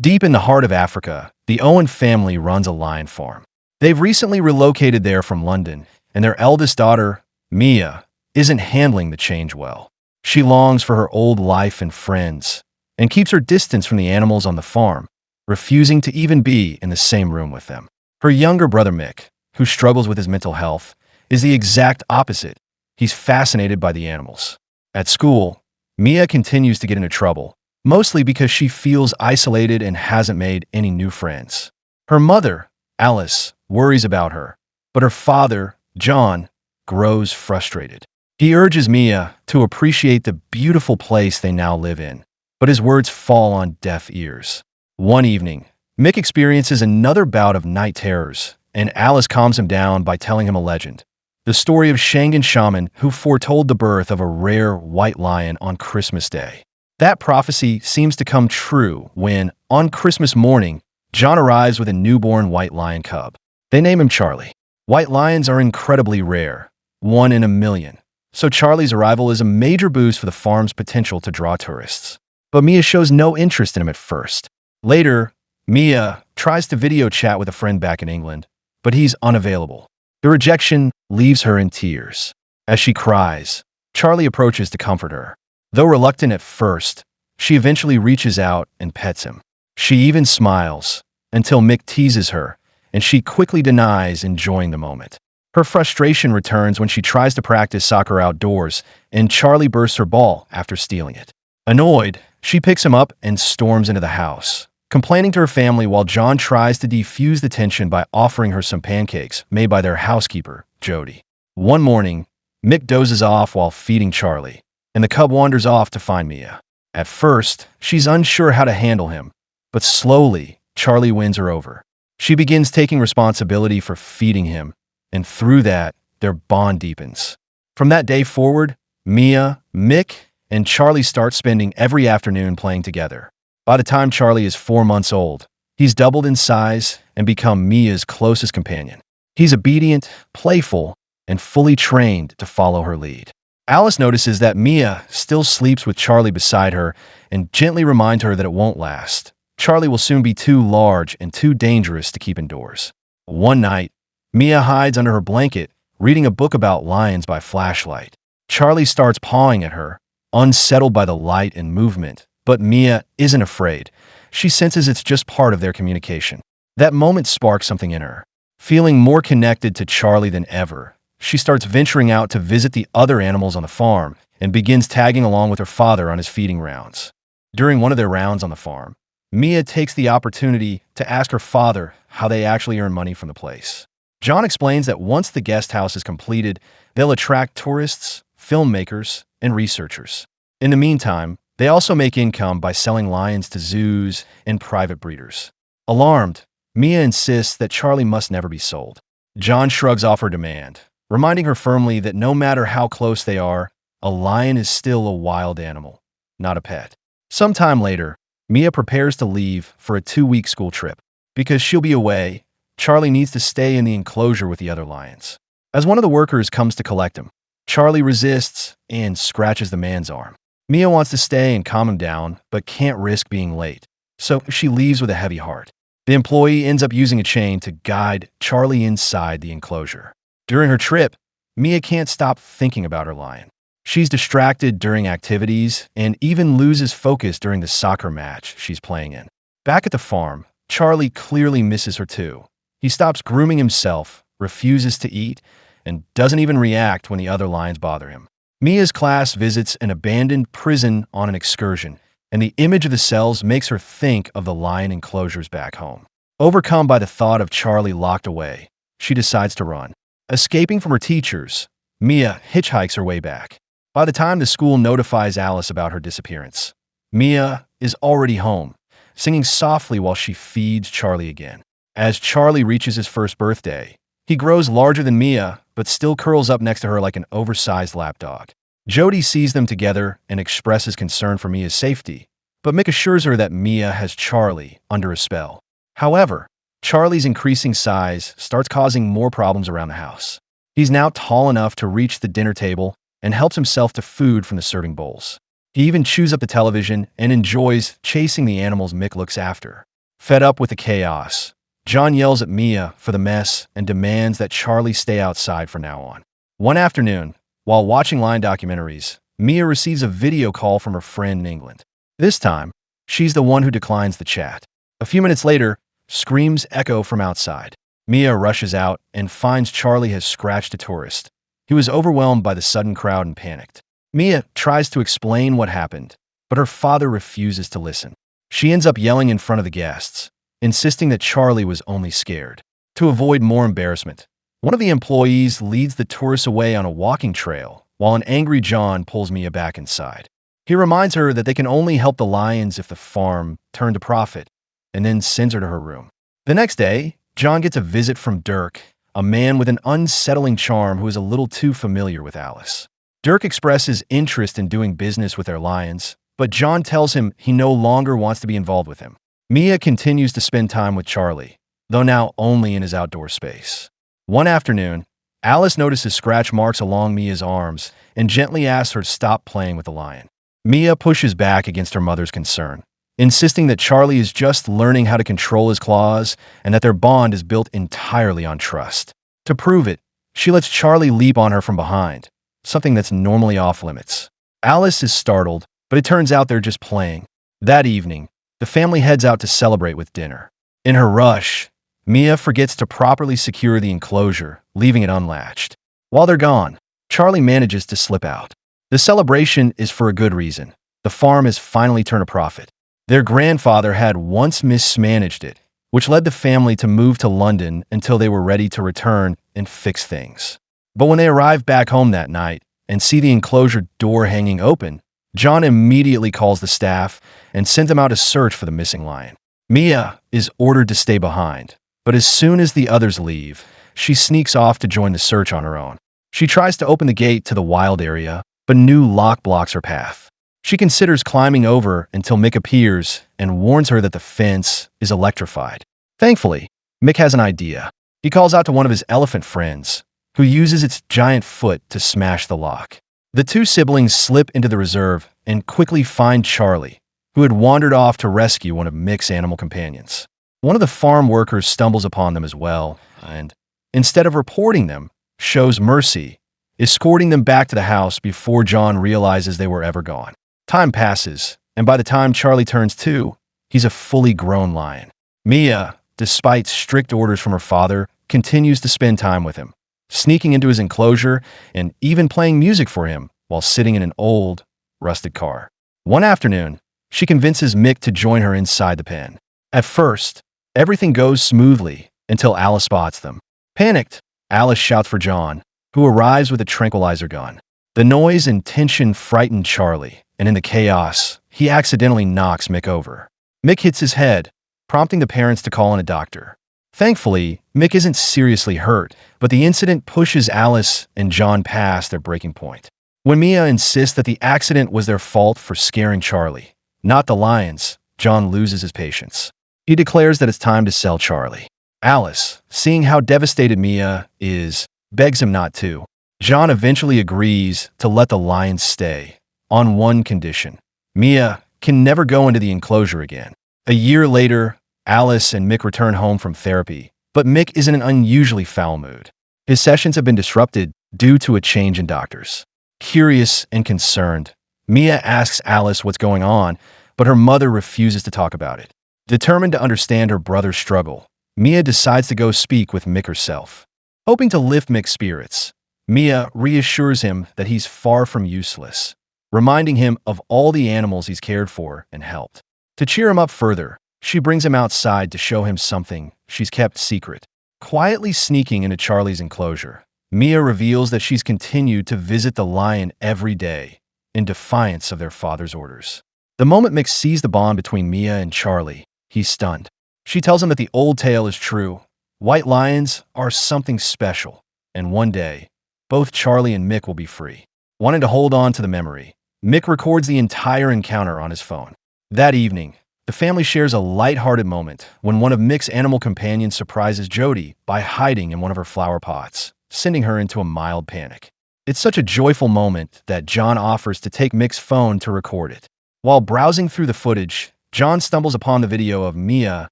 Deep in the heart of Africa, the Owen family runs a lion farm. They've recently relocated there from London, and their eldest daughter, Mia, isn't handling the change well. She longs for her old life and friends, and keeps her distance from the animals on the farm, refusing to even be in the same room with them. Her younger brother Mick, who struggles with his mental health, is the exact opposite. He's fascinated by the animals. At school, Mia continues to get into trouble, mostly because she feels isolated and hasn't made any new friends. Her mother, Alice, worries about her, but her father, John, grows frustrated. He urges Mia to appreciate the beautiful place they now live in, but his words fall on deaf ears. One evening, Mick experiences another bout of night terrors, and Alice calms him down by telling him a legend. The story of Shangan Shaman who foretold the birth of a rare white lion on Christmas Day. That prophecy seems to come true when, on Christmas morning, John arrives with a newborn white lion cub. They name him Charlie. White lions are incredibly rare, 1 in a million, so Charlie's arrival is a major boost for the farm's potential to draw tourists. But Mia shows no interest in him at first. Later, Mia tries to video chat with a friend back in England, but he's unavailable. The rejection leaves her in tears. As she cries, Charlie approaches to comfort her. Though reluctant at first, she eventually reaches out and pets him. She even smiles, until Mick teases her, and she quickly denies enjoying the moment. Her frustration returns when she tries to practice soccer outdoors, and Charlie bursts her ball after stealing it. Annoyed, she picks him up and storms into the house, complaining to her family while John tries to defuse the tension by offering her some pancakes made by their housekeeper, Jody. One morning, Mick dozes off while feeding Charlie, and the cub wanders off to find Mia. At first, she's unsure how to handle him, but slowly, Charlie wins her over. She begins taking responsibility for feeding him, and through that, their bond deepens. From that day forward, Mia, Mick, and Charlie start spending every afternoon playing together. By the time Charlie is 4 months old, he's doubled in size and become Mia's closest companion. He's obedient, playful, and fully trained to follow her lead. Alice notices that Mia still sleeps with Charlie beside her and gently reminds her that it won't last. Charlie will soon be too large and too dangerous to keep indoors. One night, Mia hides under her blanket, reading a book about lions by flashlight. Charlie starts pawing at her, unsettled by the light and movement, but Mia isn't afraid. She senses it's just part of their communication. That moment sparks something in her. Feeling more connected to Charlie than ever, she starts venturing out to visit the other animals on the farm and begins tagging along with her father on his feeding rounds. During one of their rounds on the farm, Mia takes the opportunity to ask her father how they actually earn money from the place. John explains that once the guest house is completed, they'll attract tourists, filmmakers, and researchers. In the meantime, they also make income by selling lions to zoos and private breeders. Alarmed, Mia insists that Charlie must never be sold. John shrugs off her demand, reminding her firmly that no matter how close they are, a lion is still a wild animal, not a pet. Sometime later, Mia prepares to leave for a 2-week school trip. Because she'll be away, Charlie needs to stay in the enclosure with the other lions. As one of the workers comes to collect him, Charlie resists and scratches the man's arm. Mia wants to stay and calm him down, but can't risk being late, so she leaves with a heavy heart. The employee ends up using a chain to guide Charlie inside the enclosure. During her trip, Mia can't stop thinking about her lion. She's distracted during activities and even loses focus during the soccer match she's playing in. Back at the farm, Charlie clearly misses her too. He stops grooming himself, refuses to eat, and doesn't even react when the other lions bother him. Mia's class visits an abandoned prison on an excursion, and the image of the cells makes her think of the lion enclosures back home. Overcome by the thought of Charlie locked away, she decides to run. Escaping from her teachers, Mia hitchhikes her way back. By the time the school notifies Alice about her disappearance, Mia is already home, singing softly while she feeds Charlie again. As Charlie reaches his first birthday, he grows larger than Mia, but still curls up next to her like an oversized lapdog. Jody sees them together and expresses concern for Mia's safety, but Mick assures her that Mia has Charlie under a spell. However, Charlie's increasing size starts causing more problems around the house. He's now tall enough to reach the dinner table and helps himself to food from the serving bowls. He even chews up the television and enjoys chasing the animals Mick looks after. Fed up with the chaos, John yells at Mia for the mess and demands that Charlie stay outside from now on. One afternoon, while watching lion documentaries, Mia receives a video call from her friend in England. This time, she's the one who declines the chat. A few minutes later, screams echo from outside. Mia rushes out and finds Charlie has scratched a tourist. He was overwhelmed by the sudden crowd and panicked. Mia tries to explain what happened, but her father refuses to listen. She ends up yelling in front of the guests, insisting that Charlie was only scared. To avoid more embarrassment, one of the employees leads the tourists away on a walking trail, while an angry John pulls Mia back inside. He reminds her that they can only help the lions if the farm turned a profit, and then sends her to her room. The next day, John gets a visit from Dirk, a man with an unsettling charm who is a little too familiar with Alice. Dirk expresses interest in doing business with their lions, but John tells him he no longer wants to be involved with him. Mia continues to spend time with Charlie, though now only in his outdoor space. One afternoon, Alice notices scratch marks along Mia's arms and gently asks her to stop playing with the lion. Mia pushes back against her mother's concern, insisting that Charlie is just learning how to control his claws and that their bond is built entirely on trust. To prove it, she lets Charlie leap on her from behind, something that's normally off limits. Alice is startled, but it turns out they're just playing. That evening, the family heads out to celebrate with dinner. In her rush, Mia forgets to properly secure the enclosure, leaving it unlatched. While they're gone, Charlie manages to slip out. The celebration is for a good reason. The farm has finally turned a profit. Their grandfather had once mismanaged it, which led the family to move to London until they were ready to return and fix things. But when they arrive back home that night and see the enclosure door hanging open, John immediately calls the staff and sends them out to search for the missing lion. Mia is ordered to stay behind, but as soon as the others leave, she sneaks off to join the search on her own. She tries to open the gate to the wild area, but new lock blocks her path. She considers climbing over until Mick appears and warns her that the fence is electrified. Thankfully, Mick has an idea. He calls out to one of his elephant friends, who uses its giant foot to smash the lock. The two siblings slip into the reserve and quickly find Charlie, who had wandered off to rescue one of Mick's animal companions. One of the farm workers stumbles upon them as well, and, instead of reporting them, shows mercy, escorting them back to the house before John realizes they were ever gone. Time passes, and by the time Charlie turns 2, he's a fully grown lion. Mia, despite strict orders from her father, continues to spend time with him, sneaking into his enclosure and even playing music for him while sitting in an old, rusted car. One afternoon, she convinces Mick to join her inside the pen. At first, everything goes smoothly until Alice spots them. Panicked, Alice shouts for John, who arrives with a tranquilizer gun. The noise and tension frighten Charlie, and in the chaos, he accidentally knocks Mick over. Mick hits his head, prompting the parents to call in a doctor. Thankfully, Mick isn't seriously hurt, but the incident pushes Alice and John past their breaking point. When Mia insists that the accident was their fault for scaring Charlie, not the lions, John loses his patience. He declares that it's time to sell Charlie. Alice, seeing how devastated Mia is, begs him not to. John eventually agrees to let the lions stay, on one condition. Mia can never go into the enclosure again. A year later, Alice and Mick return home from therapy, but Mick is in an unusually foul mood. His sessions have been disrupted due to a change in doctors. Curious and concerned, Mia asks Alice what's going on, but her mother refuses to talk about it. Determined to understand her brother's struggle, Mia decides to go speak with Mick herself. Hoping to lift Mick's spirits, Mia reassures him that he's far from useless, reminding him of all the animals he's cared for and helped. To cheer him up further, she brings him outside to show him something she's kept secret. Quietly sneaking into Charlie's enclosure, Mia reveals that she's continued to visit the lion every day, in defiance of their father's orders. The moment Mick sees the bond between Mia and Charlie, he's stunned. She tells him that the old tale is true. White lions are something special, and one day, both Charlie and Mick will be free. Wanting to hold on to the memory, Mick records the entire encounter on his phone. That evening, the family shares a light-hearted moment when one of Mick's animal companions surprises Jody by hiding in one of her flower pots, sending her into a mild panic. It's such a joyful moment that John offers to take Mick's phone to record it. While browsing through the footage, John stumbles upon the video of Mia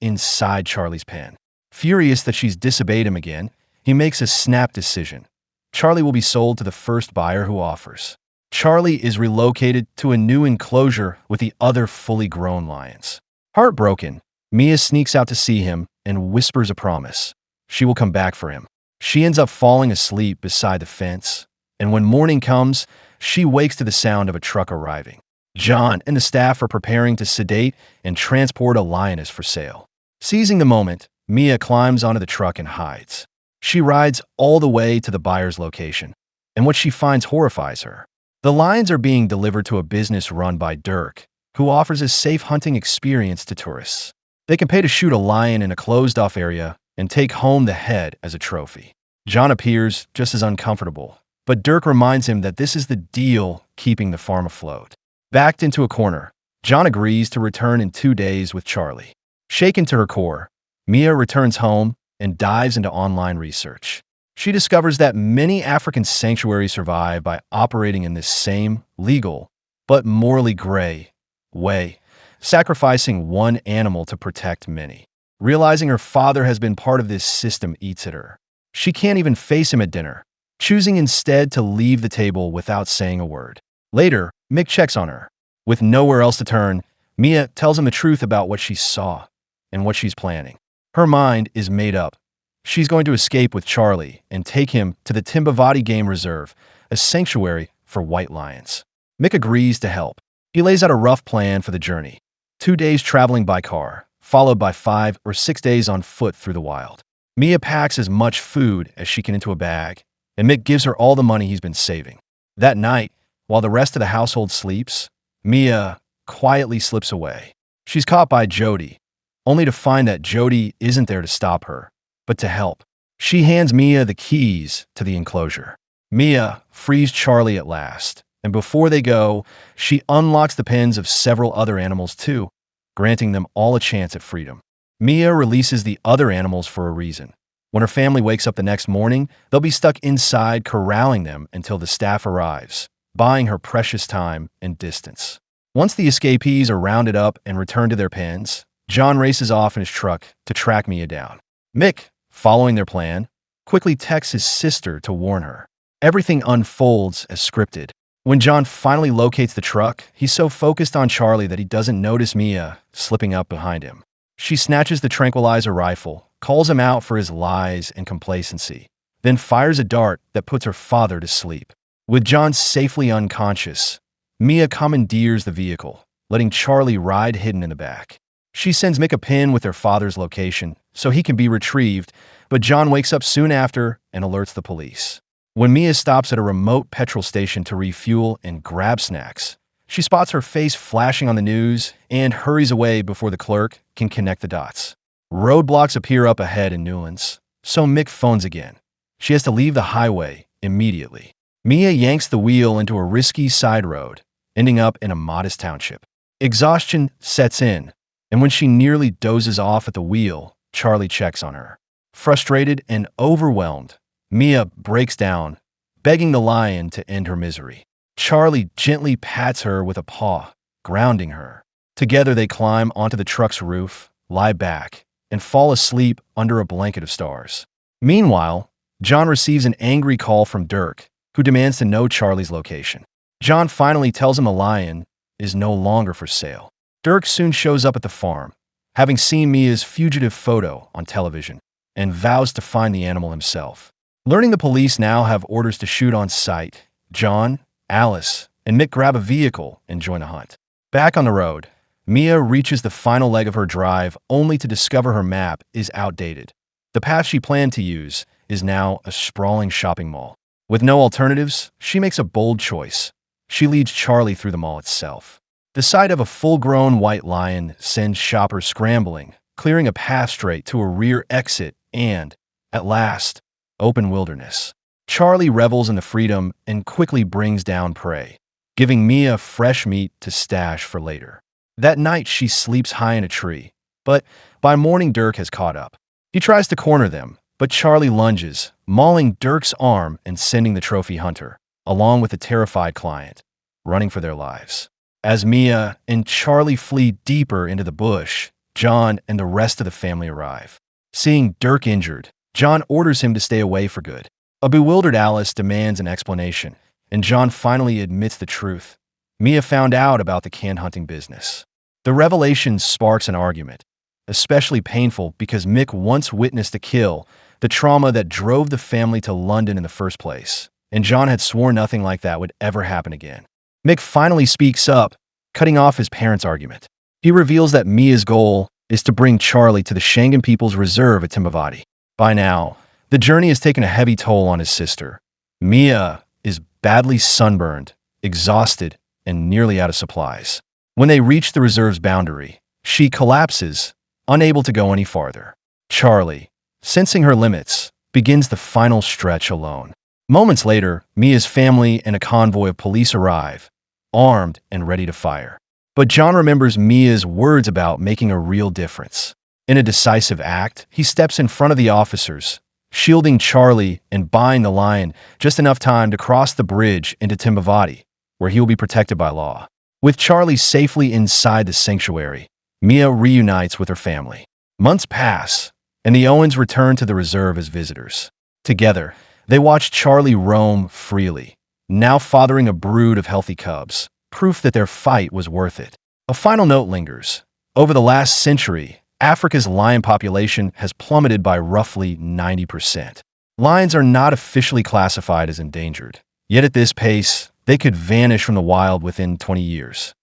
inside Charlie's pen. Furious that she's disobeyed him again, he makes a snap decision. Charlie will be sold to the first buyer who offers. Charlie is relocated to a new enclosure with the other fully grown lions. Heartbroken, Mia sneaks out to see him and whispers a promise. She will come back for him. She ends up falling asleep beside the fence, and when morning comes, she wakes to the sound of a truck arriving. John and the staff are preparing to sedate and transport a lioness for sale. Seizing the moment, Mia climbs onto the truck and hides. She rides all the way to the buyer's location, and what she finds horrifies her. The lions are being delivered to a business run by Dirk, who offers a safe hunting experience to tourists. They can pay to shoot a lion in a closed-off area and take home the head as a trophy. John appears just as uncomfortable, but Dirk reminds him that this is the deal keeping the farm afloat. Backed into a corner, John agrees to return in 2 days with Charlie. Shaken to her core, Mia returns home and dives into online research. She discovers that many African sanctuaries survive by operating in this same legal, but morally gray way, sacrificing one animal to protect many. Realizing her father has been part of this system eats at her. She can't even face him at dinner, choosing instead to leave the table without saying a word. Later, Mick checks on her. With nowhere else to turn, Mia tells him the truth about what she saw and what she's planning. Her mind is made up. She's going to escape with Charlie and take him to the Timbavati Game Reserve, a sanctuary for white lions. Mick agrees to help. He lays out a rough plan for the journey. 2 days traveling by car, followed by 5 or 6 days on foot through the wild. Mia packs as much food as she can into a bag, and Mick gives her all the money he's been saving. That night, while the rest of the household sleeps, Mia quietly slips away. She's caught by Jody, only to find that Jody isn't there to stop her, but to help. She hands Mia the keys to the enclosure. Mia frees Charlie at last, and before they go, she unlocks the pens of several other animals too, granting them all a chance at freedom. Mia releases the other animals for a reason. When her family wakes up the next morning, they'll be stuck inside corralling them until the staff arrives, buying her precious time and distance. Once the escapees are rounded up and returned to their pens, John races off in his truck to track Mia down. Mick, following their plan, quickly texts his sister to warn her. Everything unfolds as scripted. When John finally locates the truck, he's so focused on Charlie that he doesn't notice Mia slipping up behind him. She snatches the tranquilizer rifle, calls him out for his lies and complacency, then fires a dart that puts her father to sleep. With John safely unconscious, Mia commandeers the vehicle, letting Charlie ride hidden in the back. She sends Mick a pin with their father's location so he can be retrieved, but John wakes up soon after and alerts the police. When Mia stops at a remote petrol station to refuel and grab snacks, she spots her face flashing on the news and hurries away before the clerk can connect the dots. Roadblocks appear up ahead in Newlands, so Mick phones again. She has to leave the highway immediately. Mia yanks the wheel into a risky side road, ending up in a modest township. Exhaustion sets in, and when she nearly dozes off at the wheel, Charlie checks on her. Frustrated and overwhelmed, Mia breaks down, begging the lion to end her misery. Charlie gently pats her with a paw, grounding her. Together they climb onto the truck's roof, lie back, and fall asleep under a blanket of stars. Meanwhile, John receives an angry call from Dirk, who demands to know Charlie's location. John finally tells him the lion is no longer for sale. Dirk soon shows up at the farm, having seen Mia's fugitive photo on television, and vows to find the animal himself. Learning the police now have orders to shoot on sight, John, Alice, and Mick grab a vehicle and join the hunt. Back on the road, Mia reaches the final leg of her drive only to discover her map is outdated. The path she planned to use is now a sprawling shopping mall. With no alternatives, she makes a bold choice. She leads Charlie through the mall itself. The sight of a full-grown white lion sends shoppers scrambling, clearing a path straight to a rear exit and, at last, open wilderness. Charlie revels in the freedom and quickly brings down prey, giving Mia fresh meat to stash for later. That night, she sleeps high in a tree, but by morning Dirk has caught up. He tries to corner them, but Charlie lunges, mauling Dirk's arm and sending the trophy hunter, along with the terrified client, running for their lives. As Mia and Charlie flee deeper into the bush, John and the rest of the family arrive. Seeing Dirk injured, John orders him to stay away for good. A bewildered Alice demands an explanation, and John finally admits the truth. Mia found out about the can hunting business. The revelation sparks an argument, especially painful because Mick once witnessed a kill, the trauma that drove the family to London in the first place, and John had sworn nothing like that would ever happen again. Mick finally speaks up, cutting off his parents' argument. He reveals that Mia's goal is to bring Charlie to the Shangan People's Reserve at Timbavati. By now, the journey has taken a heavy toll on his sister. Mia is badly sunburned, exhausted, and nearly out of supplies. When they reach the reserve's boundary, she collapses, unable to go any farther. Charlie, sensing her limits, begins the final stretch alone. Moments later, Mia's family and a convoy of police arrive, armed and ready to fire. But John remembers Mia's words about making a real difference. In a decisive act, he steps in front of the officers, shielding Charlie and buying the lion just enough time to cross the bridge into Timbavati, where he will be protected by law. With Charlie safely inside the sanctuary, Mia reunites with her family. Months pass, and the Owens return to the reserve as visitors. Together, they watch Charlie roam freely, now fathering a brood of healthy cubs, proof that their fight was worth it. A final note lingers. Over the last century, Africa's lion population has plummeted by roughly 90%. Lions are not officially classified as endangered, yet at this pace, they could vanish from the wild within 20 years.